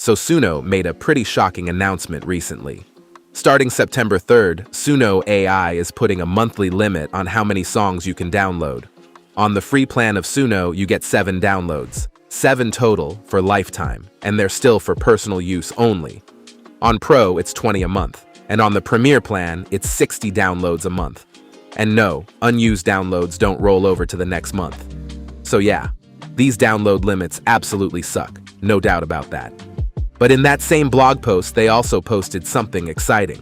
So Suno made a pretty shocking announcement recently. Starting September 3rd, Suno AI is putting a monthly limit on how many songs you can download. On the free plan of Suno, you get 7 downloads, 7 total for lifetime, and they're still for personal use only. On Pro, it's 20 a month, and on the Premier plan, it's 60 downloads a month. And no, unused downloads don't roll over to the next month. So yeah, these download limits absolutely suck, no doubt about that. But in that same blog post, they also posted something exciting.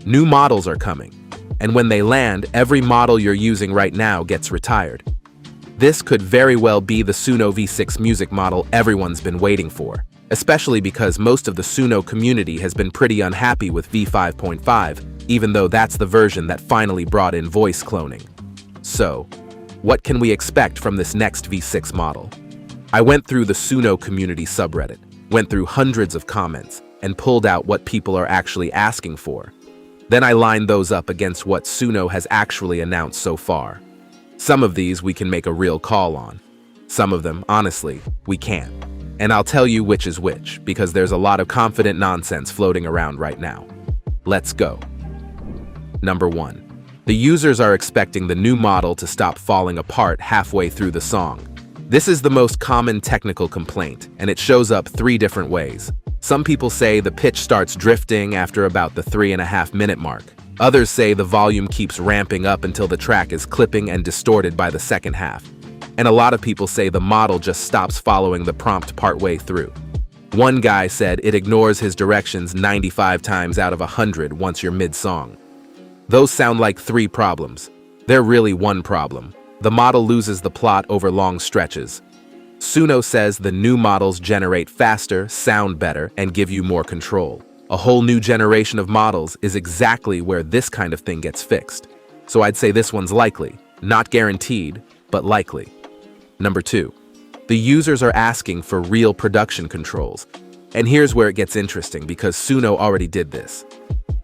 New models are coming, and when they land, every model you're using right now gets retired. This could very well be the Suno V6 music model everyone's been waiting for, especially because most of the Suno community has been pretty unhappy with V5.5, even though that's the version that finally brought in voice cloning. So, what can we expect from this next V6 model? I went through the Suno community subreddit, went through hundreds of comments, and pulled out what people are actually asking for. Then I lined those up against what Suno has actually announced so far. Some of these we can make a real call on. Some of them, honestly, we can't. And I'll tell you which is which, because there's a lot of confident nonsense floating around right now. Let's go. Number 1. The users are expecting the new model to stop falling apart halfway through the song. This is the most common technical complaint, and it shows up 3 different ways. Some people say the pitch starts drifting after about the 3.5-minute mark. Others say the volume keeps ramping up until the track is clipping and distorted by the second half. And a lot of people say the model just stops following the prompt partway through. One guy said it ignores his directions 95 times out of 100 once you're mid-song. Those sound like 3 problems. They're really one problem. The model loses the plot over long stretches. Suno says the new models generate faster, sound better, and give you more control. A whole new generation of models is exactly where this kind of thing gets fixed. So I'd say this one's likely. Not guaranteed, but likely. Number 2. The users are asking for real production controls. And here's where it gets interesting because Suno already did this.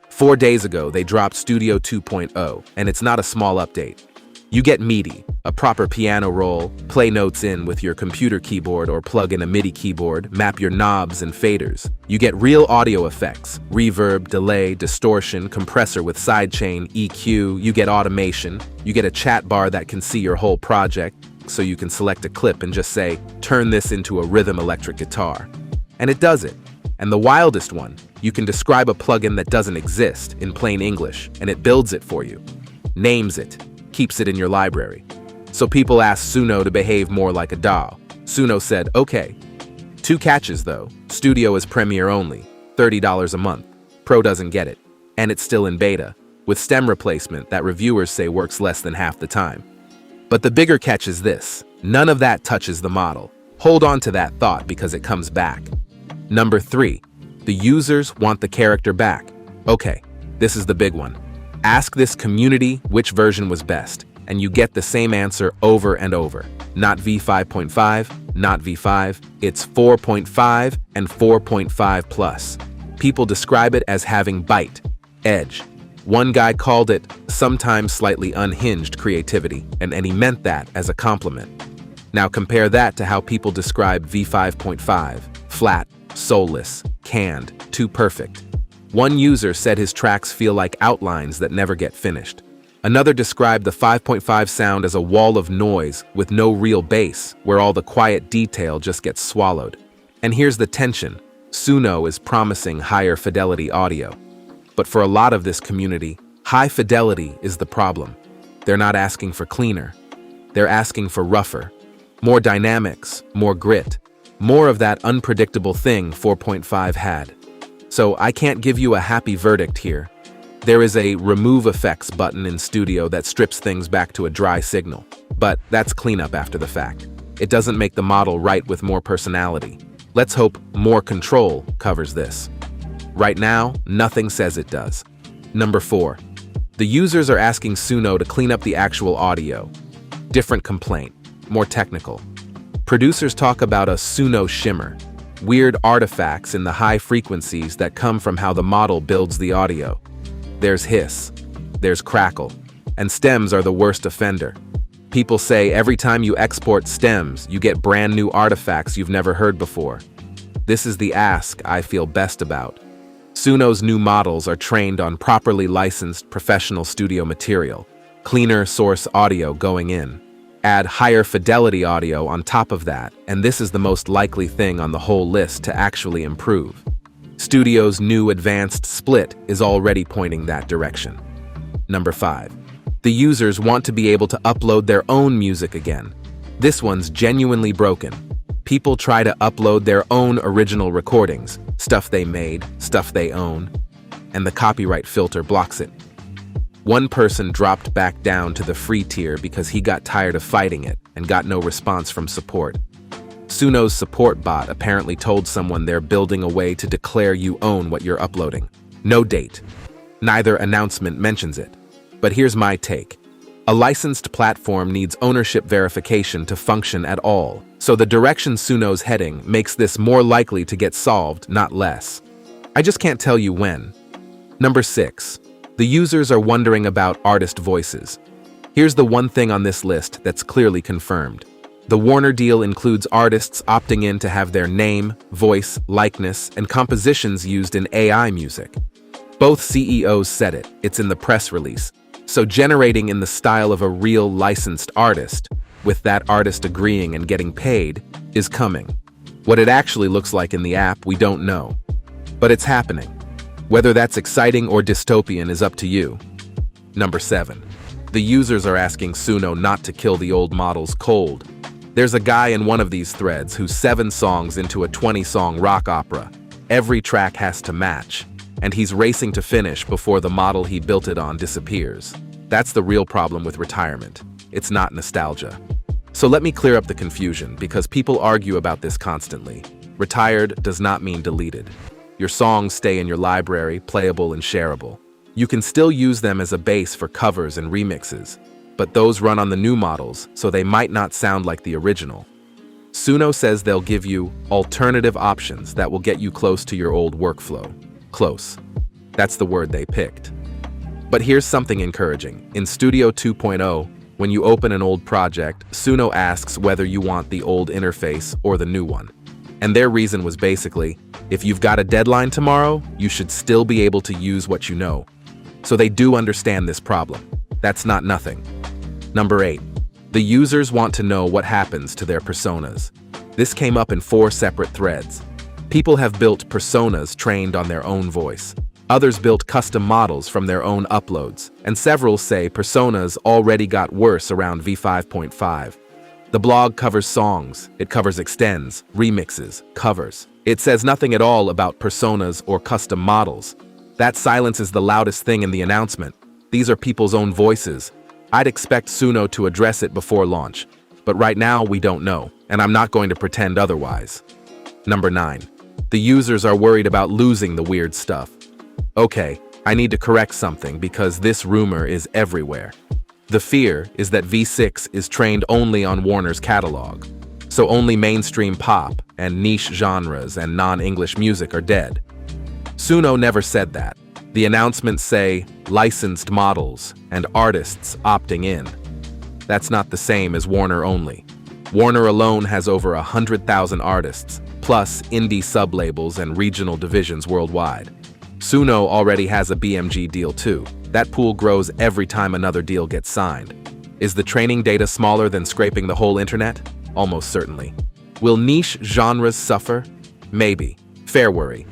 4 days ago, they dropped Studio 2.0, and it's not a small update. You get MIDI, a proper piano roll, play notes in with your computer keyboard or plug in a MIDI keyboard, map your knobs and faders. You get real audio effects, reverb, delay, distortion, compressor with sidechain, EQ, you get automation, you get a chat bar that can see your whole project, so you can select a clip and just say, turn this into a rhythm electric guitar. And it does it. And the wildest one, you can describe a plugin that doesn't exist in plain English, and it builds it for you, names it, keeps it in your library. So people asked Suno to behave more like a DAW. Suno said, okay. 2 catches though. Studio is Premiere only, $30 a month. Pro doesn't get it, and it's still in beta, with stem replacement that reviewers say works less than half the time. But the bigger catch is this. None of that touches the model. Hold on to that thought because it comes back. Number 3. The users want the character back. Okay, this is the big one. Ask this community which version was best, and you get the same answer over and over. Not V5.5, not V5, it's 4.5 and 4.5 plus. People describe it as having bite, edge. One guy called it sometimes slightly unhinged creativity, and he meant that as a compliment. Now compare that to how people describe V5.5, flat, soulless, canned, too perfect. One user said his tracks feel like outlines that never get finished. Another described the 5.5 sound as a wall of noise with no real bass, where all the quiet detail just gets swallowed. And here's the tension. Suno is promising higher fidelity audio. But for a lot of this community, high fidelity is the problem. They're not asking for cleaner. They're asking for rougher. More dynamics, more grit. More of that unpredictable thing 4.5 had. So I can't give you a happy verdict here. There is a remove effects button in Studio that strips things back to a dry signal. But that's cleanup after the fact. It doesn't make the model right with more personality. Let's hope more control covers this. Right now, nothing says it does. Number 4. The users are asking Suno to clean up the actual audio. Different complaint, more technical. Producers talk about a Suno shimmer. Weird artifacts in the high frequencies that come from how the model builds the audio. There's hiss, there's crackle, and stems are the worst offender. People say every time you export stems, you get brand new artifacts you've never heard before. This is the ask I feel best about. Suno's new models are trained on properly licensed professional studio material, cleaner source audio going in. Add higher fidelity audio on top of that, and this is the most likely thing on the whole list to actually improve. Studio's new advanced split is already pointing that direction. Number 5. The users want to be able to upload their own music again. This one's genuinely broken. People try to upload their own original recordings, stuff they made, stuff they own, and the copyright filter blocks it. One person dropped back down to the free tier because he got tired of fighting it and got no response from support. Suno's support bot apparently told someone they're building a way to declare you own what you're uploading. No date. Neither announcement mentions it. But here's my take. A licensed platform needs ownership verification to function at all, so the direction Suno's heading makes this more likely to get solved, not less. I just can't tell you when. Number 6. The users are wondering about artist voices. Here's the one thing on this list that's clearly confirmed. The Warner deal includes artists opting in to have their name, voice, likeness, and compositions used in AI music. Both CEOs said it, it's in the press release. So generating in the style of a real licensed artist, with that artist agreeing and getting paid, is coming. What it actually looks like in the app, we don't know. But it's happening. Whether that's exciting or dystopian is up to you. Number 7. The users are asking Suno not to kill the old models cold. There's a guy in one of these threads who's 7 songs into a 20-song rock opera. Every track has to match, and he's racing to finish before the model he built it on disappears. That's the real problem with retirement. It's not nostalgia. So let me clear up the confusion, because people argue about this constantly. Retired does not mean deleted. Your songs stay in your library, playable and shareable. You can still use them as a base for covers and remixes, but those run on the new models, so they might not sound like the original. Suno says they'll give you alternative options that will get you close to your old workflow. Close. That's the word they picked. But here's something encouraging. In Studio 2.0, when you open an old project, Suno asks whether you want the old interface or the new one. And their reason was basically, if you've got a deadline tomorrow, you should still be able to use what you know. So they do understand this problem. That's not nothing. Number 8. The users want to know what happens to their personas. This came up in 4 separate threads. People have built personas trained on their own voice. Others built custom models from their own uploads, and several say personas already got worse around v5.5. The blog covers songs, it covers extends, remixes, covers. It says nothing at all about personas or custom models. That silence is the loudest thing in the announcement. These are people's own voices. I'd expect Suno to address it before launch, but right now we don't know, and I'm not going to pretend otherwise. Number 9. The users are worried about losing the weird stuff. Okay, I need to correct something because this rumor is everywhere. The fear is that V6 is trained only on Warner's catalog, so only mainstream pop and niche genres and non-English music are dead. Suno never said that. The announcements say licensed models and artists opting in. That's not the same as Warner only. Warner alone has over 100,000 artists, plus indie sublabels and regional divisions worldwide. Suno already has a BMG deal too. That pool grows every time another deal gets signed. Is the training data smaller than scraping the whole internet? Almost certainly. Will niche genres suffer? Maybe. Fair worry.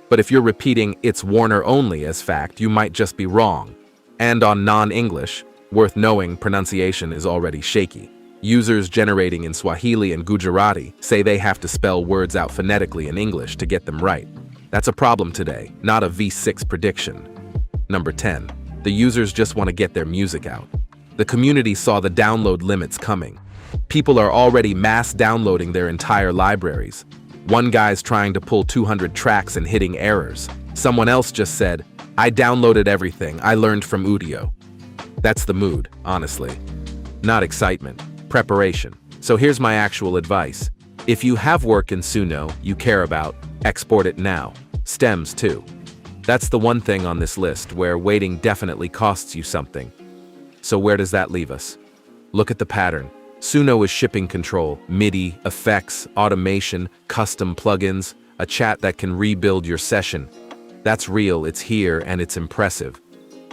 But if you're repeating "it's Warner only" as fact, you might just be wrong. And on non-English, worth knowing pronunciation is already shaky. Users generating in Swahili and Gujarati say they have to spell words out phonetically in English to get them right. That's a problem today, not a V6 prediction. Number 10. The users just want to get their music out. The community saw the download limits coming. People are already mass downloading their entire libraries. One guy's trying to pull 200 tracks and hitting errors. Someone else just said, "I downloaded everything I learned from Udio." That's the mood, honestly. Not excitement, preparation. So here's my actual advice. If you have work in Suno you care about, export it now. Stems too. That's the one thing on this list where waiting definitely costs you something. So where does that leave us? Look at the pattern. Suno is shipping control, MIDI, effects, automation, custom plugins, a chat that can rebuild your session. That's real, it's here, and it's impressive.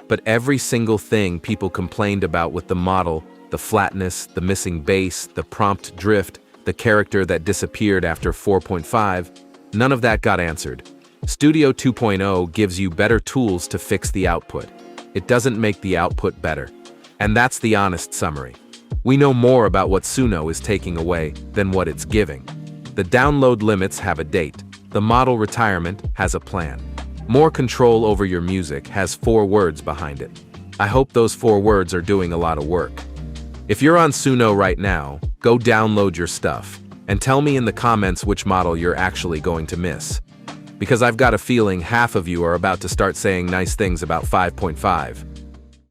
But every single thing people complained about with the model, the flatness, the missing bass, the prompt drift, the character that disappeared after 4.5, none of that got answered. Studio 2.0 gives you better tools to fix the output. It doesn't make the output better. And that's the honest summary. We know more about what Suno is taking away than what it's giving. The download limits have a date. The model retirement has a plan. More control over your music has 4 words behind it. I hope those 4 words are doing a lot of work. If you're on Suno right now, go download your stuff and tell me in the comments which model you're actually going to miss. Because I've got a feeling half of you are about to start saying nice things about 5.5.